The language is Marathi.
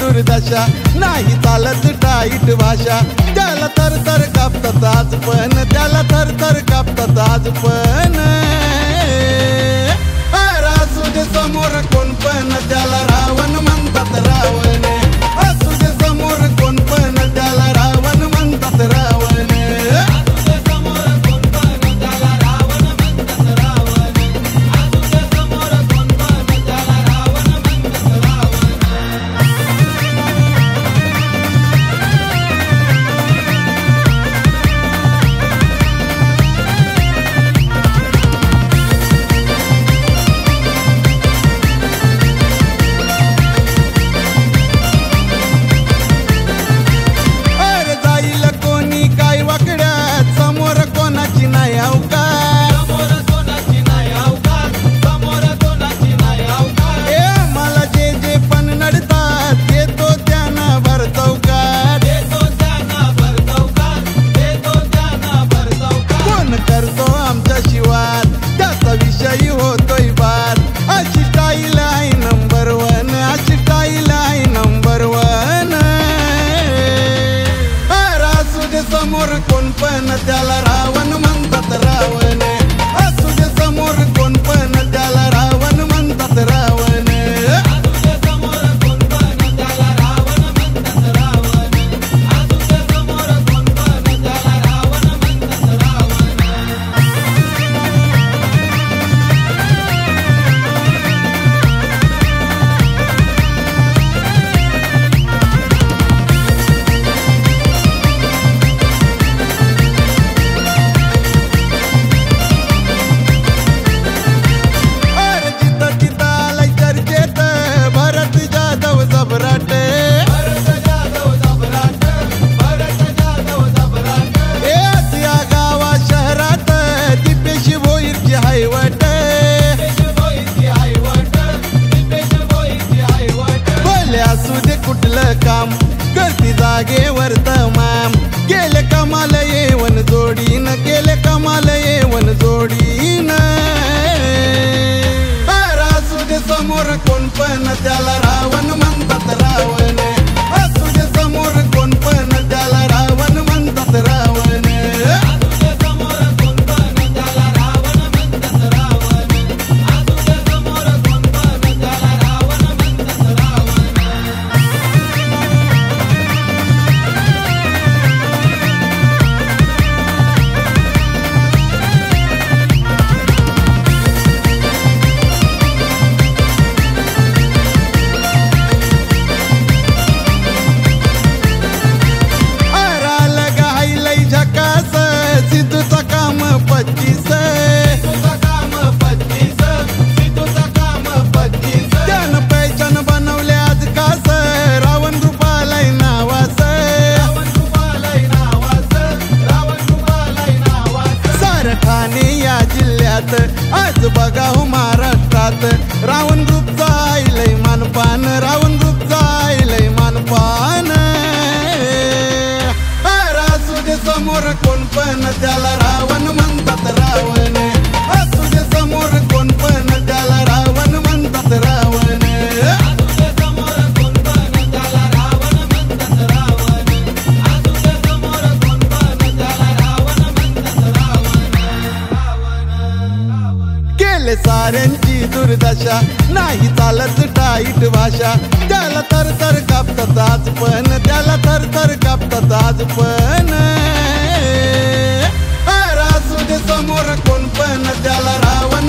दुर्दशा नाही चालत टाईट भाषा त्याला तर कापतात आज पण त्याला तर कापतात आज पण असू दे समोर कोण पण त्याला रावण म्हणतात रावण असू दे समोर कोण पण त्याला रावण म्हणतात रावण समोर कोण पण त्याला रावण म्हणतात रावण असू दे समोर कोण पण त्याला रावण म्हणतात रावण कुठलं काम करती जागेवर तमाम गेले कमाल येवन जोडीन गेले कमाल येवन जोडीन असू दे समोर कोण पण त्याला रावण म्हणतात रावण असू दे समोर कोण पण त्याला रावण म्हणतात रावण सिद्धूचा काम 25 त्यानं पैचान बनवले आज कास रावण रूपालय नावास सार ठाणे या जिल्ह्यात आज बघा हो महाराष्ट्रात रावण रूप जायलय मानपान रावण रूप जायलय मानपान समोर कोण पण त्याला रावण म्हणतात रावण असू दे समोर कोण पण त्याला रावण म्हणतात रावण केले साऱ्यांची दुर्दशा नाही चालत टाईट भाषा त्याला तर कापतात आज पण त्याला तर कापतात आज पण असू दे समोर कोण पण त्याला रावण